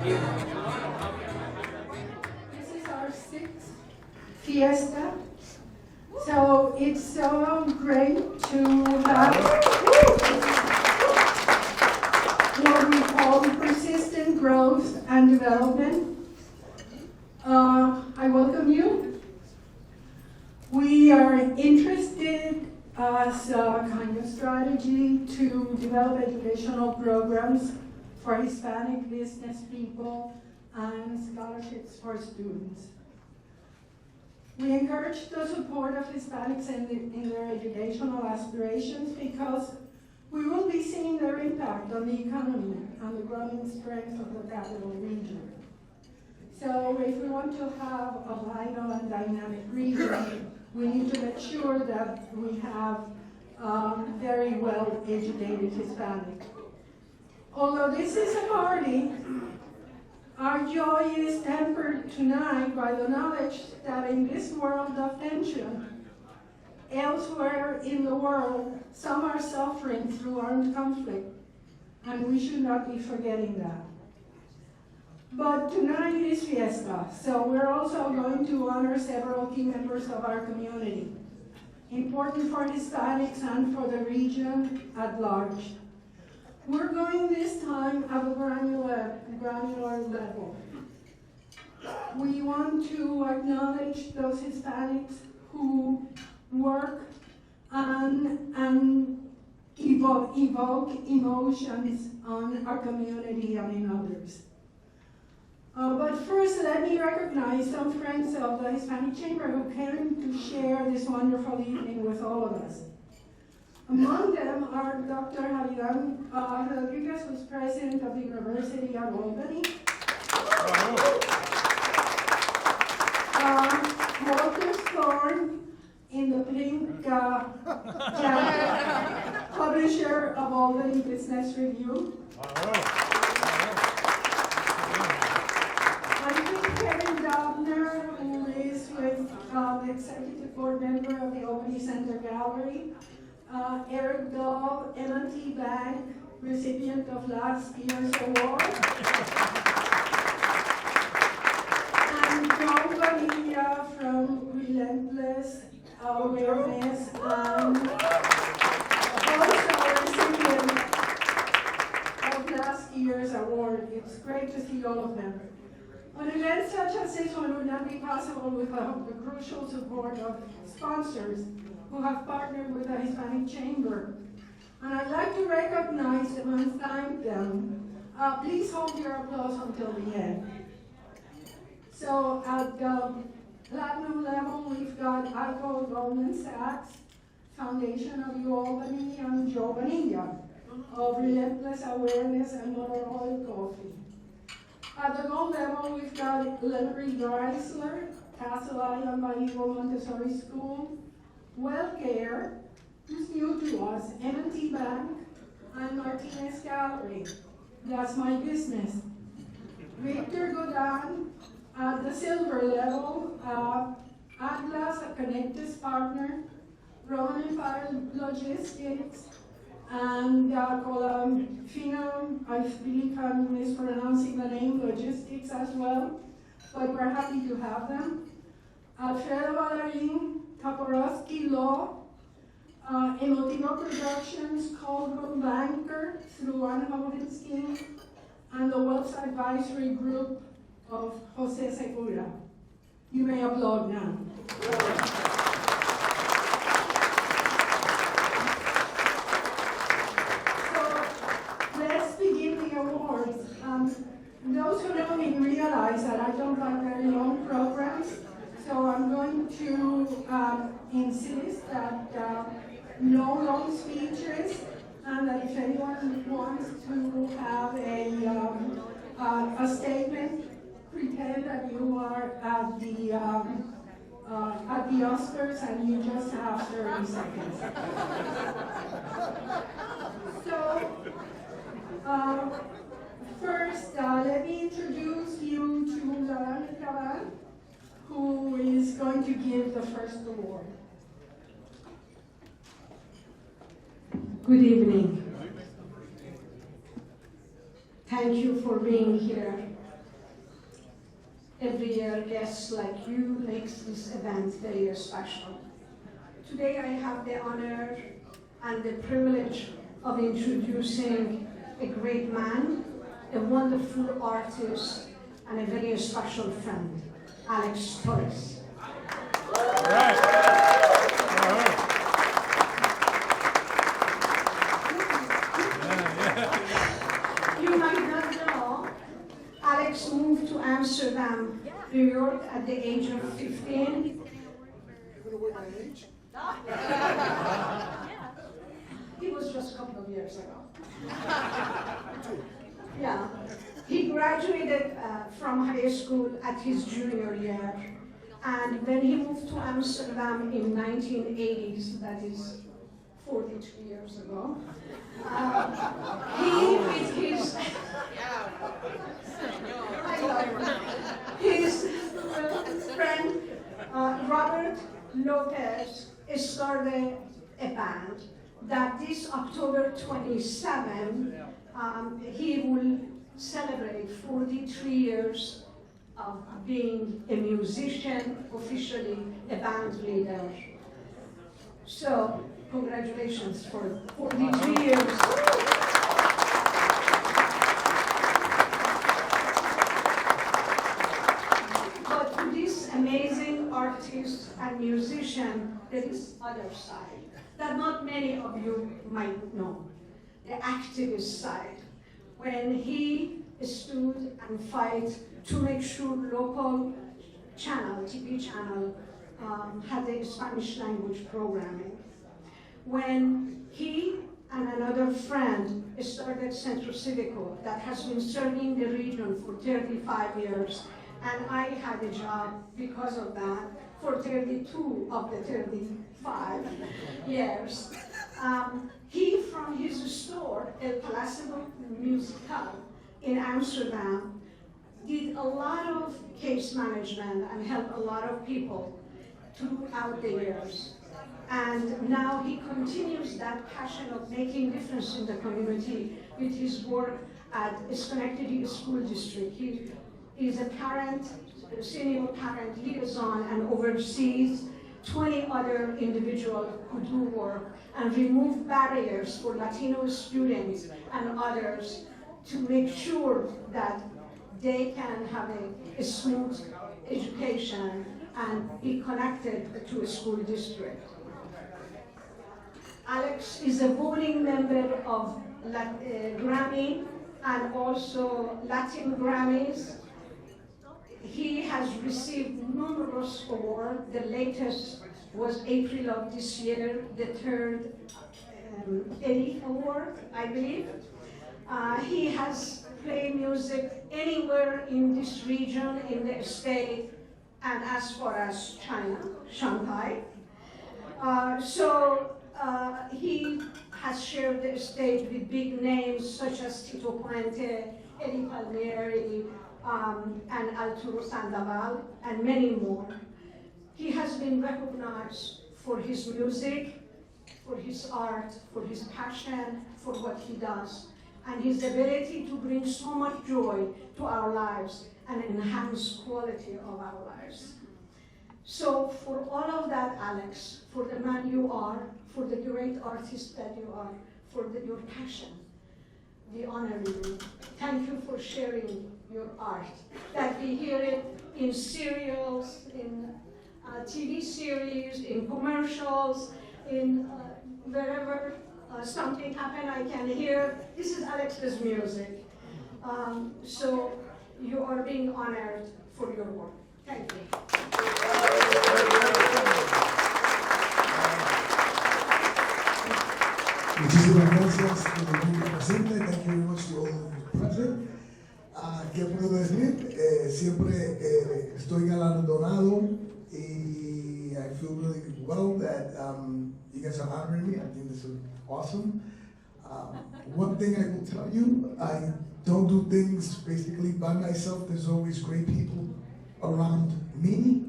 This is our sixth fiesta. So it's so great to have what we call persistent growth and development. I welcome you. We are interested as a kind of strategy to develop educational programs for Hispanic business people and scholarships for students. We encourage the support of Hispanics in their educational aspirations because we will be seeing their impact on the economy and the growing strength of the capital region. So if we want to have a vital and dynamic region, we need to make sure that we have very well-educated Hispanic. Although this is a party, our joy is tempered tonight by the knowledge that in this world of tension, elsewhere in the world, some are suffering through armed conflict, and we should not be forgetting that. But tonight is fiesta, so we're also going to honor several key members of our community, important for Hispanics and for the region at large. We're going this time at a granular level. We want to acknowledge those Hispanics who work and evoke emotions on our community and in others. But first, let me recognize some friends of the Hispanic Chamber who came to share this wonderful evening with all of us. Among them are Dr. Javier Rodriguez, who's president of the University at Albany. Walter Thorne, in the pink jacket, publisher of Albany Business Review. Who is with the executive board member of the Albany Center Gallery, Eric Dahl, M&T Bank, recipient of last year's award, and John Bonilla from Relentless Awareness, and also recipient of last year's award. It's great to see all of them. An event such as this one would not be possible without the crucial support of sponsors who have partnered with the Hispanic Chamber. And I'd like to recognize them and thank them. Please hold your applause until the end. So at the platinum level, we've got ICO, Goldman Sachs, Foundation of UAlbany, and Joe Bonilla of Relentless Awareness and Motor Oil Coffee. At the gold level, we've got Larry Dreisler, Castle Island by Eagle Montessori School, WellCare, who's new to us, M&T Bank, and Martinez Gallery. That's my business. Victor Gaudin, at the silver level, Atlas, a Connectus partner, Roman Empire Logistics, and Columfino, I believe I'm mispronouncing the name, Logistics as well, but we're happy to have them. Alfredo Valerie, Kaporowski Law, Emotivo Productions, Calvo Banker through Anna Hodenstein, and the Wealth Advisory Group of Jose Segura. You may applaud now. Those who know me realize that I don't like very long programs, so I'm going to insist that no long speeches, and that if anyone wants to have a statement, pretend that you are at the Oscars and you just have 30 seconds. So. First, let me introduce you to Ladan Nikravan, who is going to give the first award. Good evening. Thank you for being here. every year guests like you makes this event very special. Today I have the honor and the privilege of introducing a great man, a wonderful artist, and a very special friend, Alex Torres. All right. You might not know, Alex moved to Amsterdam, New York at the age of 15. It was just a couple of years ago. Yeah. He graduated from high school at his junior year. And when he moved to Amsterdam in 1980s, that is 42 years ago, he with his friend Robert Lopez started a band that this October 27, he will celebrate 43 years of being a musician, officially a band leader. So, congratulations for 43 years. But to this amazing artist and musician, there is other side that not many of you might know, the activist side. When he stood and fight to make sure local channel, TV channel, had the Spanish language programming. When he and another friend started Centro Civico that has been serving the region for 35 years, and I had a job because of that for 32 of the 35 years. He, from his store, El Palacio Musical in Amsterdam, did a lot of case management and helped a lot of people throughout the years. And now he continues that passion of making difference in the community with his work at Schenectady School District. He is a parent, a senior parent liaison, and oversees 20 other individuals who do work and remove barriers for Latino students and others to make sure that they can have a smooth education and be connected to a school district. Alex is a voting member of Grammy and also Latin Grammys. He has received numerous awards. The latest was April of this year, the third Eddie Award, I believe. He has played music anywhere in this region, in the state, and as far as China, Shanghai. He has shared the stage with big names such as Tito Puente, Eddie Palmieri, and Arturo Sandoval, and many more. He has been recognized for his music, for his art, for his passion, for what he does, and his ability to bring so much joy to our lives and enhance quality of our lives. So for all of that, Alex, for the man you are, for the great artist that you are, for your passion, we honor you. Thank you for sharing your art. That we hear it in serials, in TV series, in commercials, in wherever something happens, I can hear, this is Alex's music. So you are being honored for your work. Thank you. Muchísimas gracias por el público presente. Thank you very much to all of you present. ¿Qué puedo decir? Siempre estoy galardonado y I feel really well that you guys are honoring me. I think this is awesome. One thing I will tell you, I don't do things basically by myself. There's always great people around me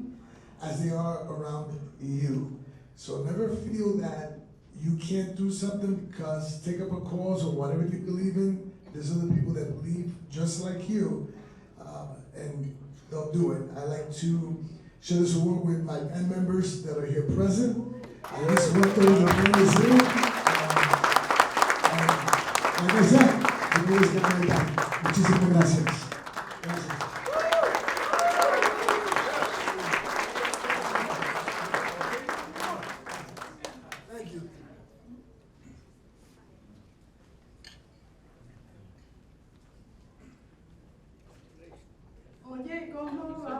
as they are around you. So never feel that you can't do something because take up a cause or whatever you believe in. There's other people that believe just like you. And don't do it. I like to share this award with my band members that are here present. This is what the band is here. Like I said, the boys get very back. Muchísimas gracias. Gracias. Thank you. Oye, ¿cómo va?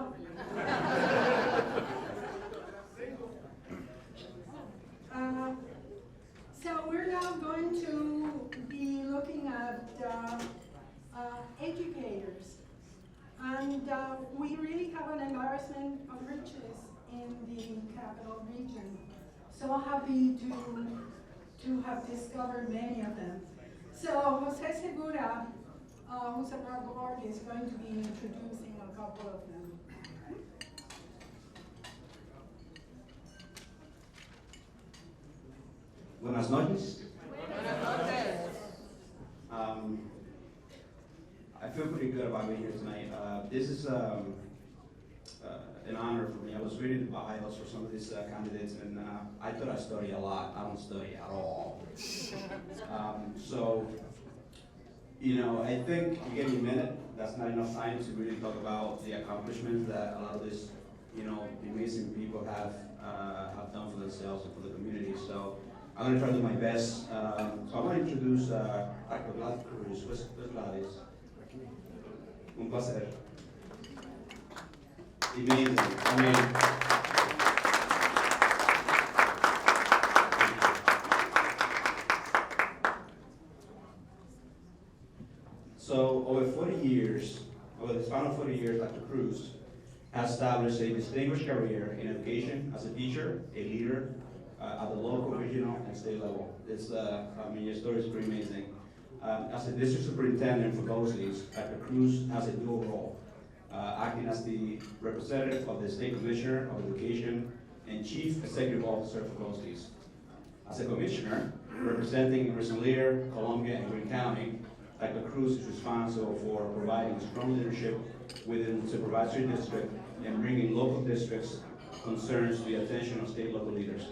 So we're now going to be looking at educators. And we really have an embarrassment of riches in the capital region. So happy to have discovered many of them. So Jose Segura, who's at our board, is going to be introducing a couple of them. Buenas noches. I feel pretty good about being here tonight. This is an honor for me. I was reading the bios for some of these candidates, and I thought I study a lot. I don't study at all. So, you know, I think you give me a minute. That's not enough time to really talk about the accomplishments that a lot of these, you know, amazing people have done for themselves and for the community. So I'm going to try to do my best. So I want to introduce Gladys Cruz. Where's Gladys? Un placer. Amazing. I mean, so over 40 years, over the span of 40 years, Dr. Cruz has established a distinguished career in education as a teacher, a leader, at the local, regional, and state level. It's, I mean, your story is pretty amazing. As a district superintendent for BOCES, Dr. Cruz has a dual role, acting as the representative of the State Commissioner of Education and Chief Executive Officer for BOCES. As a commissioner, representing Rensselaer, Columbia, and Greene County, Dr. Cruz is responsible for providing strong leadership within the supervisory district and bringing local districts' concerns to the attention of state and local leaders.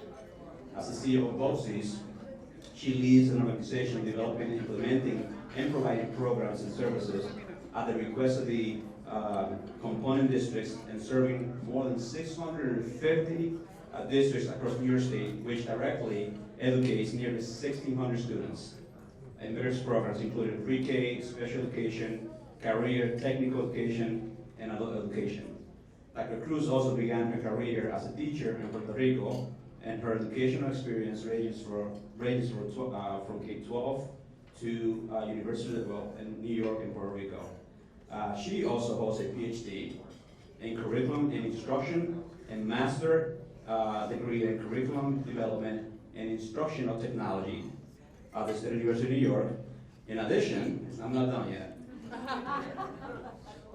As the CEO of BOCES, she leads an organization developing, implementing, and providing programs and services at the request of the component districts and serving more than 650 districts across New York State, which directly educates nearly 1,600 students in various programs, including pre-K, special education, career, technical education, and adult education. Dr. Cruz also began her career as a teacher in Puerto Rico, and her educational experience ranges from K-12 to University level in New York and Puerto Rico. She also holds a PhD in curriculum and instruction and master degree in curriculum development and instructional technology at the State University of New York. In addition, I'm not done yet.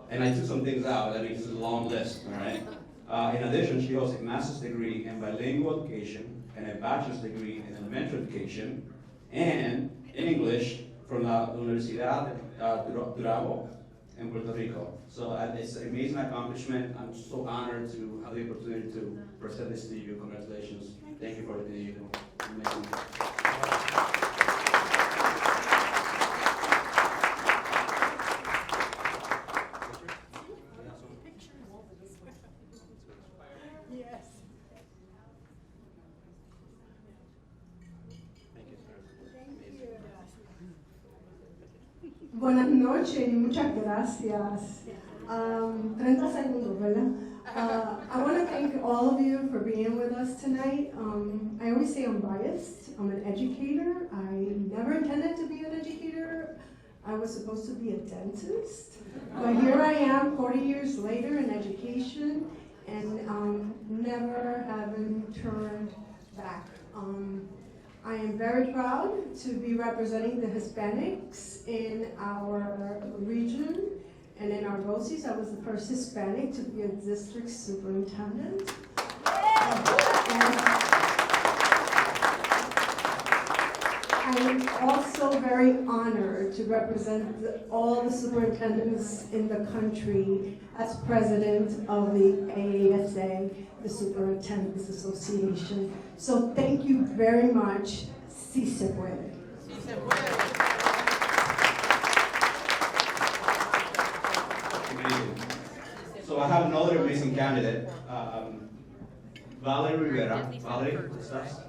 And I took some things out, I mean, this is a long list, all right? In addition, she holds a master's degree in bilingual education and a bachelor's degree in elementary education and in English from la Universidad Bravo in Puerto Rico. So it's an amazing accomplishment. I'm so honored to have the opportunity to present this to you. Congratulations. Thank you for everything you do. Amazing. Buenas noches y muchas gracias. 30 segundos, ¿verdad? I want to thank all of you for being with us tonight. I always say I'm biased. I'm an educator. I never intended to be an educator. I was supposed to be a dentist. But here I am 40 years later in education and never having turned back. I am very proud to be representing the Hispanics in our region and in our BOCES. I was the first Hispanic to be a district superintendent. I I'm also very honored to represent all the superintendents in the country as president of the AASA, the Superintendents Association. So thank you very much. Sí se puede. Sí se puede. So I have another amazing candidate, Valerie Rivera. Valerie, what's that?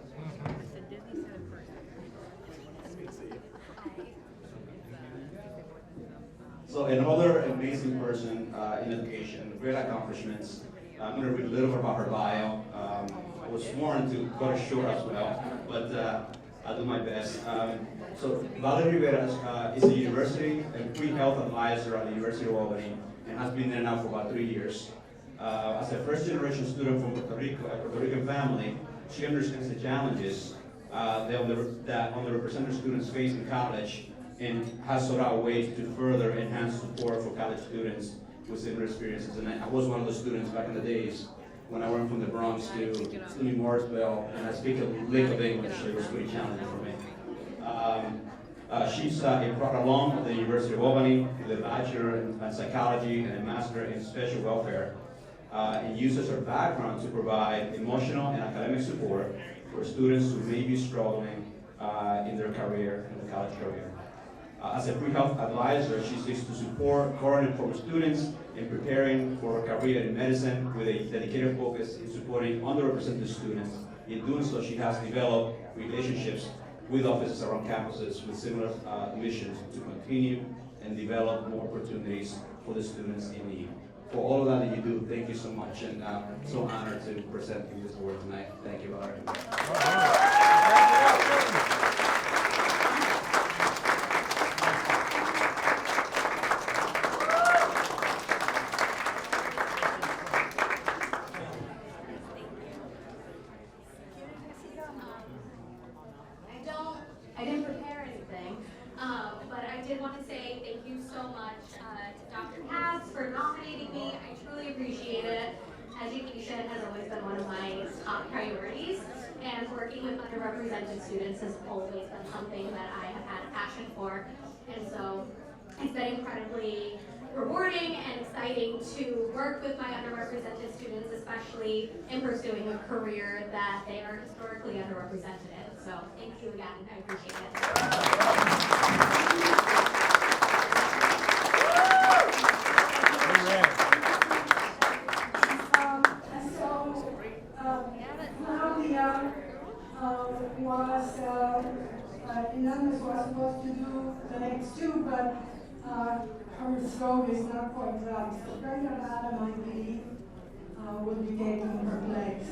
So another amazing person in education, great accomplishments. I'm going to read a little bit about her bio. I was sworn to cut it short as well, but I'll do my best. So Valerie Rivera is a university and pre-health advisor at the University of Albany and has been there now for about 3 years. As a first-generation student from Puerto Rico, a Puerto Rican family, she understands the challenges that underrepresented students face in college and has sought out ways to further enhance support for college students with similar experiences. And I was one of those students back in the days when I went from the Bronx to SUNY Morrisville, and I speak a lick of English, so it was pretty challenging for me. She's a proud alum of the University of Albany with a bachelor in psychology and a master in special welfare, and uses her background to provide emotional and academic support for students who may be struggling in their career, in the college career. As a pre-health advisor, she seeks to support current and former students in preparing for a career in medicine with a dedicated focus in supporting underrepresented students. In doing so, she has developed relationships with offices around campuses with similar missions to continue and develop more opportunities for the students in need. For all of that you do, thank you so much, and I'm so honored to present you this award tonight. Thank you, Valerie. I didn't prepare anything, but I did want to say thank you so much to Dr. Katz for nominating me. I truly appreciate it. Education has always been one of my top priorities, and working with underrepresented students has always been something that I have had a passion for. And so it's been incredibly rewarding and exciting to work with my underrepresented students, especially in pursuing a career that they are historically underrepresented in. So thank you again, I appreciate it. Hernandez was supposed to do the next two, but her throat is not quite right. So Brenda Ladan, I believe, will be taking her place.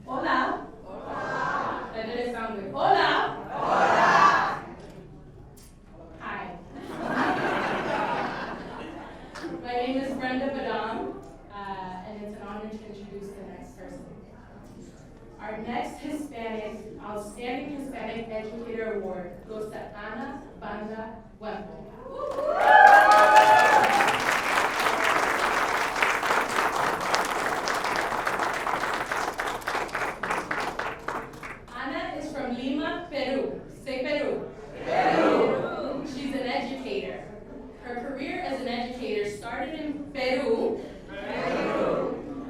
Hola. Hola. That didn't sound good. Hola. Hola. Hi. My name is Brenda Badam, and it's an honor to introduce the next person. Our next Outstanding Hispanic Educator Award goes to Ana Banda-Wemple. Ana is from Lima, Peru. Say Peru. Peru. She's an educator. Her career as an educator started in Peru.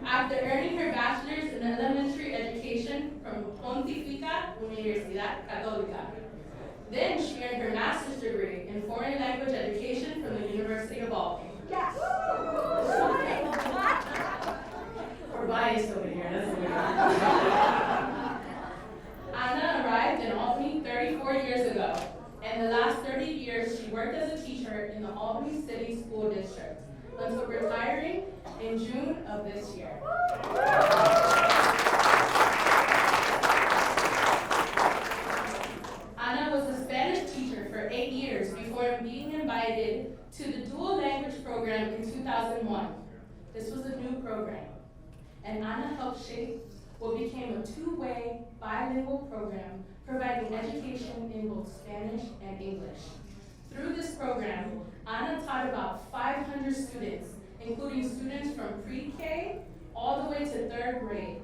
After earning her bachelor's in elementary education from Pontificia Universidad Católica. Then she earned her master's degree in foreign language education from the University of Albany. Yes! We're biased over here, that's what we are. Ana arrived in Albany 34 years ago, and the last 30 years she worked as a teacher in the Albany City School District until retiring in June of this year. Ana was a Spanish teacher for 8 years before being invited to the dual language program in 2001. This was a new program, and Ana helped shape what became a two-way bilingual program providing education in both Spanish and English. Through this program, Ana taught about 500 students, including students from pre-K all the way to 3rd grade.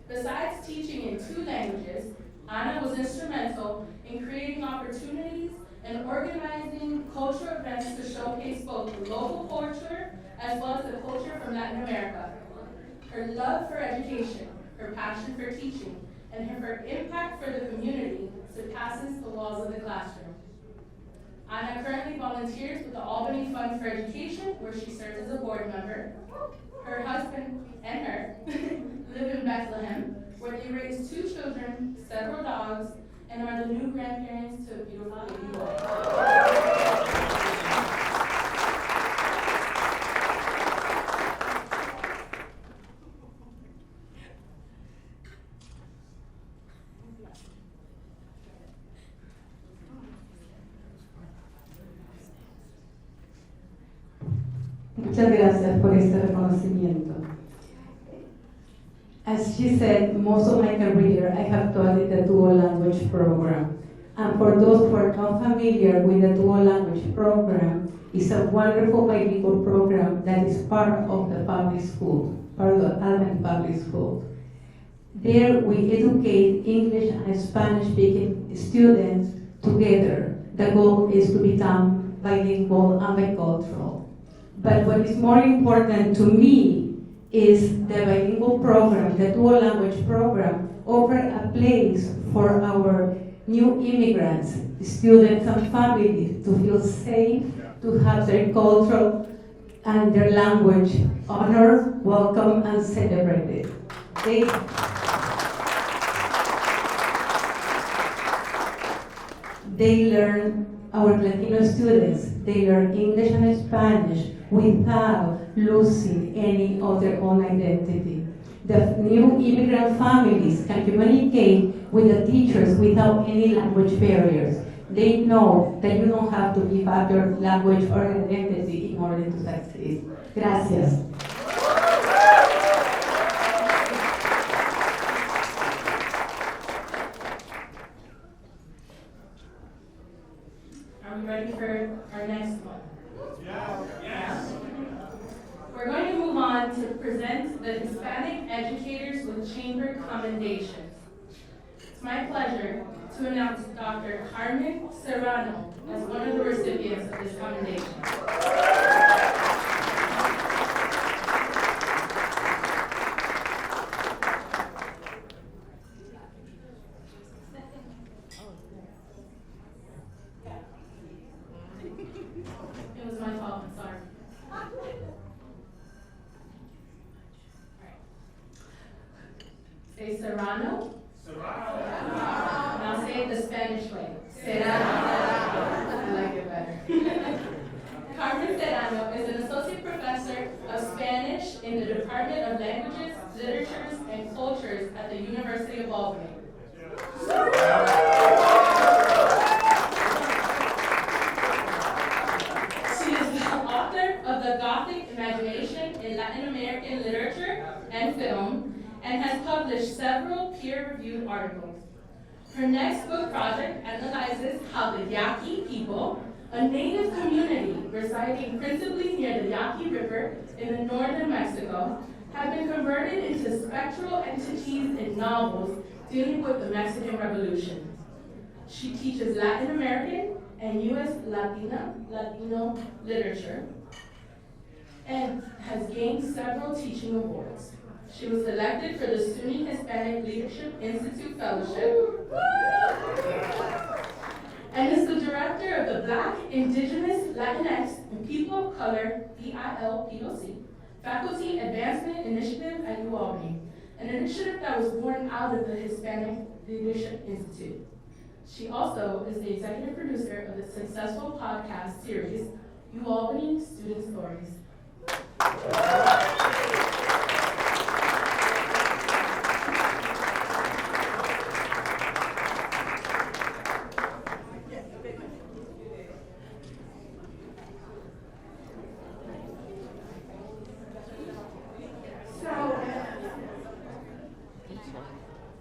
Besides teaching in 2 languages, Ana was instrumental in creating opportunities and organizing cultural events to showcase both the local culture as well as the culture from Latin America. Her love for education, her passion for teaching, and her impact for the community surpasses the walls of the classroom. Ana currently volunteers with the Albany Fund for Education, where she serves as a board member. Her husband and her live in Bethlehem, where they raise 2 children, several dogs, and are the new grandparents to a beautiful baby boy. Muchas gracias por este reconocimiento. As she said, most of my career I have taught in the dual language program. And for those who are not familiar with the dual language program, it's a wonderful bilingual program that is part of the public school, part of the Albany public school. There we educate English and Spanish speaking students together. The goal is to become bilingual and bicultural. But what is more important to me is the bilingual program, the dual language program, offer a place for our new immigrants, students and families to feel safe, to have their culture and their language honored, welcomed, and celebrated. They learn, our Latino students, they learn English and Spanish without losing any of their own identity. The new immigrant families can communicate with the teachers without any language barriers. They know that you don't have to give up your language or identity in order to succeed. Gracias. Are we ready for our next one? Yes. We're going to move on to present the Hispanic Educators with Chamber Commendations. It's my pleasure to announce Dr. Carmen Serrano as one of the recipients of this commendation. It was my fault, I'm sorry. Say Serrano. Now say it the Spanish way. Serrano. I like it better. Carmen Serrano is an associate professor of Spanish in the Department of Languages, Literatures, and Cultures at the University of Albany. She is the author of The Gothic Imagination in Latin American Literature and Film, and has published several peer-reviewed articles. Her next book project analyzes how the Yaqui people, a native community residing principally near the Yaqui River in the northern Mexico, have been converted into spectral entities in novels dealing with the Mexican Revolution. She teaches Latin American and U.S. Latino literature and has gained several teaching awards. She was selected for the SUNY Hispanic Leadership Institute Fellowship and is the director of the Black, Indigenous, Latinx, and People of Color, BILPOC, Faculty Advancement Initiative at UAlbany, an initiative that was born out of the Hispanic Leadership Institute. She also is the executive producer of the successful podcast series, UAlbany Student Stories.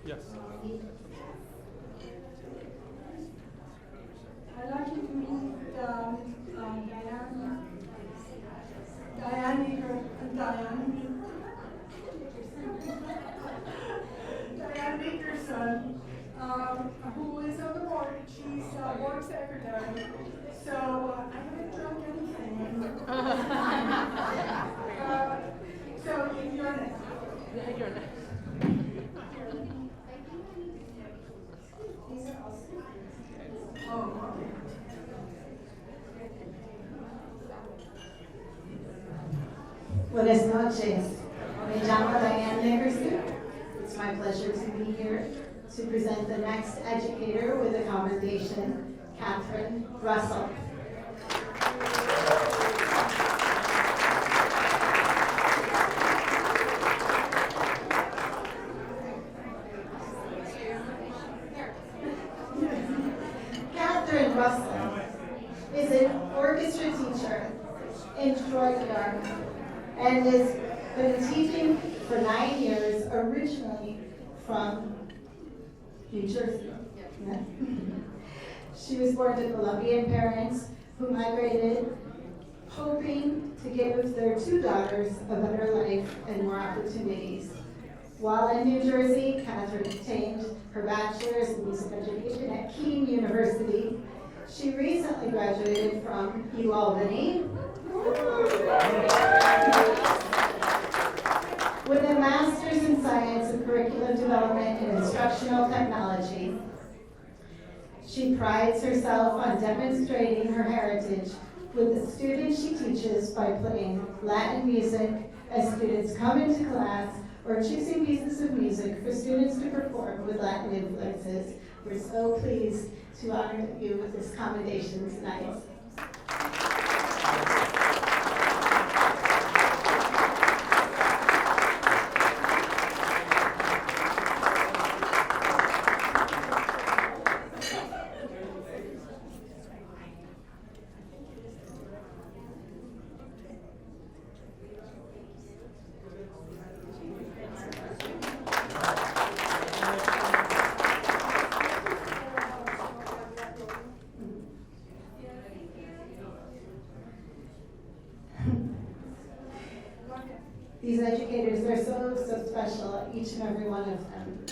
Yes. I'd like you to meet Diane Diane secretary. So I haven't drunk anything. So you're next. You're next. Oh, okay. Buenas noches. Me llamo Diane Nickerson. It's my pleasure to be here to present the next educator with a commendation, Catherine Russell. Catherine Russell is an orchestra teacher in Detroit, and has been teaching for 9 years, originally from New Jersey. Yeah. She was born to Colombian parents who migrated, hoping to give their 2 daughters a better life and more opportunities. While in New Jersey, Catherine obtained her bachelor's in music education at Keene University. She recently graduated from Albany with a master's in science and curriculum development and instructional technology. She prides herself on demonstrating her heritage with the students she teaches by playing Latin music as students come into class or choosing pieces of music for students to perform with Latin influences. We're so pleased to honor you with this commendation tonight. These educators are so special, each and every one of them.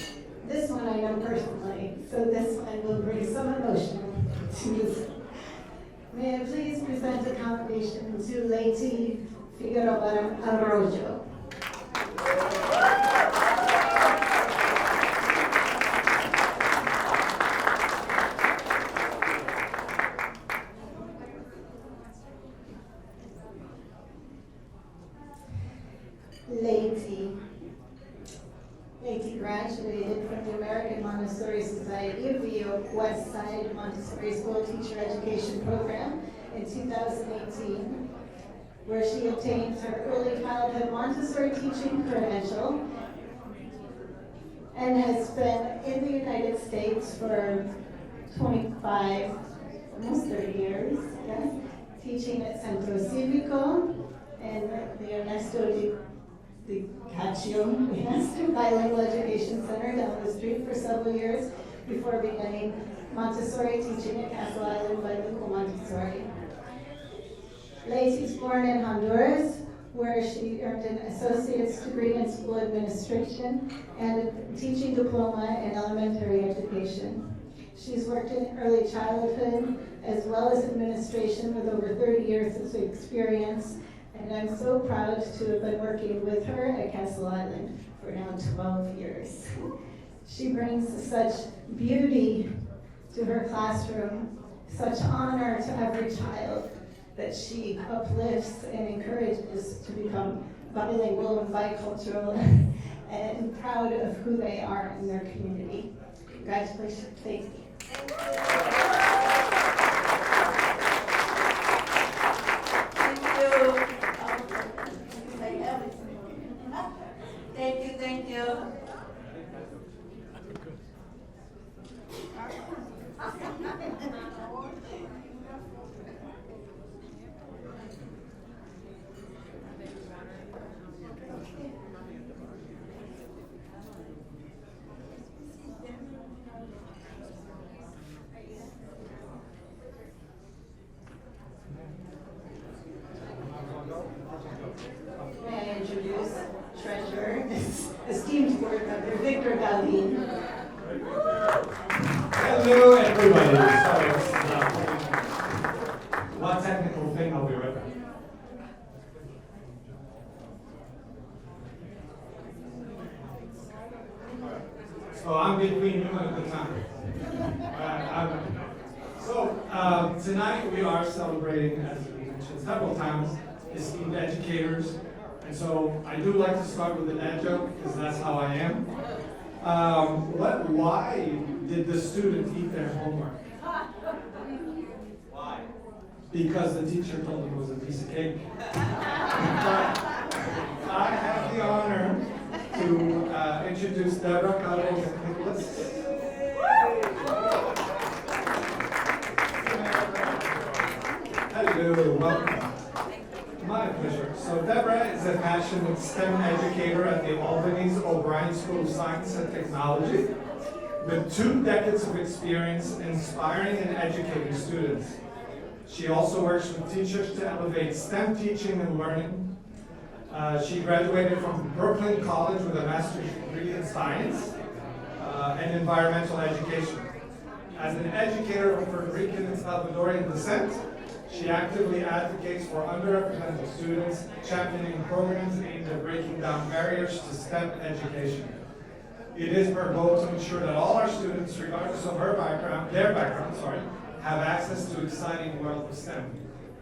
This one I know personally, so this one will bring some emotion to this. May I please present a commendation to Lety Arroyo. Lety graduated from the American Montessori Society of the West Side Montessori School Teacher Education Program in 2018, where she obtained her early childhood Montessori teaching credential and has been in the United States for 25, almost 30 years, yes, teaching at Centro Cívico and the Ernesto the Cacio, yes, Bilingual Education Center down the street for several years before beginning Montessori teaching at Castle Island Bilingual Montessori. Lety's born in Honduras, where she earned an associate's degree in school administration and a teaching diploma in elementary education. She's worked in early childhood as well as administration with over 30 years of experience. And I'm so proud to have been working with her at Castle Island for now 12 years. She brings such beauty to her classroom, such honor to every child that she uplifts and encourages to become bilingual and bicultural and proud of who they are in their community. Congratulations, Lety. Thank you. One technical thing, I'll be right back. So I'm between you and a good time. Tonight we are celebrating, as we mentioned several times, esteemed educators. And so I do like to start with an dad joke, because that's how I am. Why did the student eat their homework? Why? Because the teacher told him it was a piece of cake. I have the honor to introduce Debra, Calvo, and McNicholas. Hello, welcome. My pleasure. So Debra is a passionate STEM educator at the Albany's O'Brien School of Science and Technology, with 2 decades of experience inspiring and educating students. She also works with teachers to elevate STEM teaching and learning. She graduated from Brooklyn College with a master's degree in science and environmental education. As an educator of Puerto Rican and Salvadorian descent, she actively advocates for underrepresented students, championing programs aimed at breaking down barriers to STEM education. It is her goal to ensure that all our students, regardless of their background, have access to exciting world of STEM.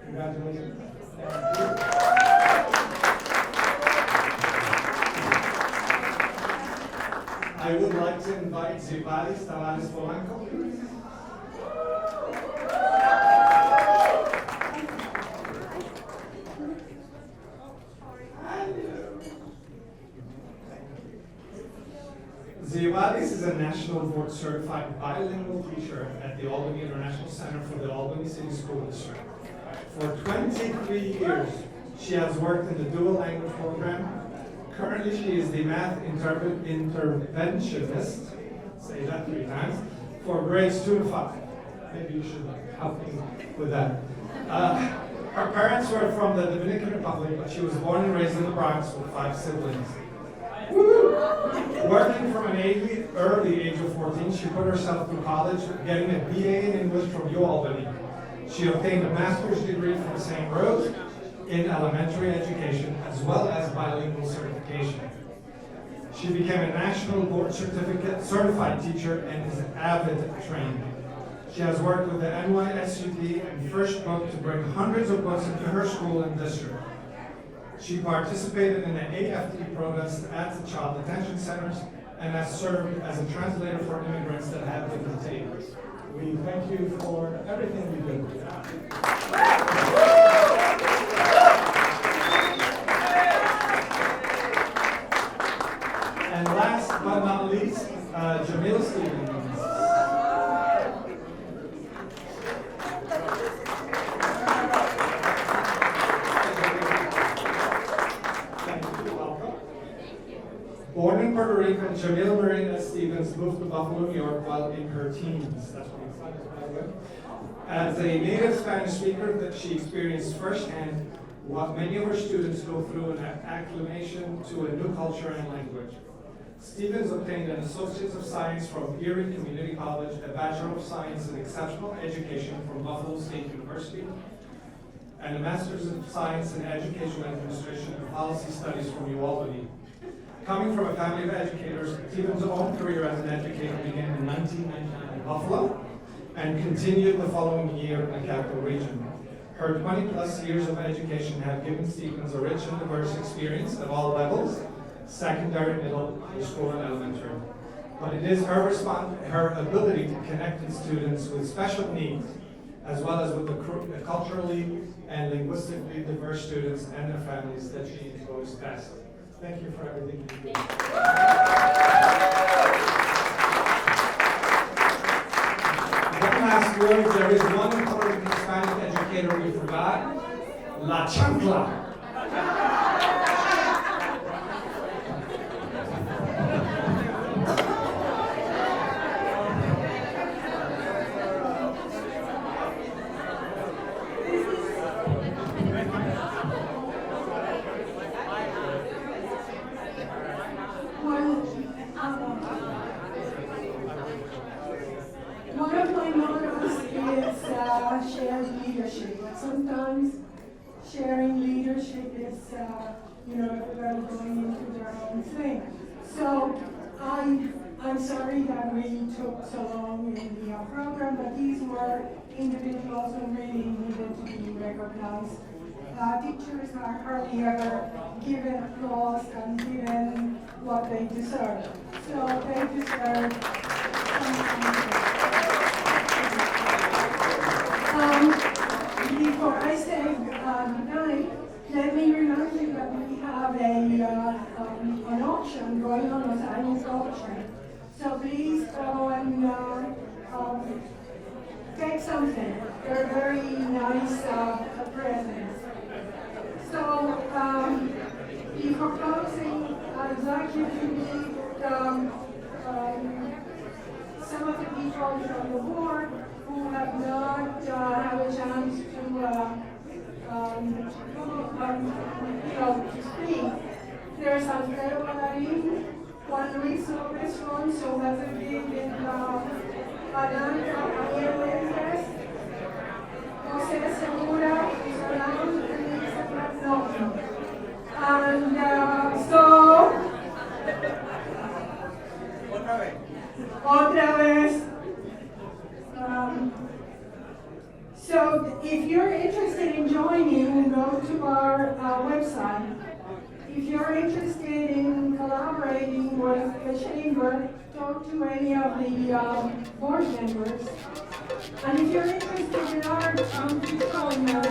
Congratulations. Thank you. I would like to invite Zeovadis, Tavarez-Polanco, please. Zeovadis is a national board certified bilingual teacher at the Albany International Center for the Albany City School District. For 23 years, she has worked in the dual language program. Currently, she is the math interventionist, say that 3 times, for grades 2 to 5. Maybe you should help me with that. Her parents were from the Dominican Republic, but she was born and raised in the Bronx with 5 siblings. Working from an early age of 14, she put herself through college, getting a BA in English from UAlbany. She obtained a master's degree from St. Rose in elementary education, as well as bilingual certification. She became a national board certified teacher and is avid trained. She has worked with the NYCRHCC and First Book to bring hundreds of books into her school and district. She participated in the AFT protests at the child detention centers and has served as a translator for immigrants that have been detained. We thank you for everything you do. And last but not least, Djemila Stevens. Born in Puerto Rico, Djemila Maria Stevens moved to Buffalo, New York while in her teens. That's what my son is, by the way. As a native Spanish speaker, that she experienced firsthand what many of her students go through in acclimation to a new culture and language. Stevens obtained an Associate of Science from Erie Community College, a Bachelor of Science in Exceptional Education from Buffalo State University, and a Master's of Science in Educational Administration and Policy Studies from UAlbany. Coming from a family of educators, Stevens' own career as an educator began in 1999 in Buffalo and continued the following year in the capital region. Her 20-plus years of education have given Stevens a rich and diverse experience at all levels, secondary, middle, high school, and elementary. But it is her ability to connect with students with special needs, as well as with the culturally and linguistically diverse students and their families that she enjoys best. Thank you for everything you do. One last word, there is one important Hispanic educator we forgot, La Chancla. One of my mottos shared leadership. But sometimes sharing leadership is, everybody going into their own thing. So I'm sorry that we took so long in the program, but these were individuals who really needed to be recognized. Teachers are hardly ever given applause and given what they deserve. So they deserve some before I say goodnight, let me remind you that we have an auction going on, a silent auction. So please go and take something. They're very nice presents. So before closing, I'd like you to meet some of the people from the board who have not had a chance to speak. There's Alfredo Valerie, Juan Luis Lopez Ron, so that's a big in Ladan, Ramirez, Jose Segura, Serrano, and Nikravan. And so, otra vez. So if you're interested in joining, go to our website. If you're interested in collaborating with the chamber, talk to any of the board members. And if you're interested in art, please call me.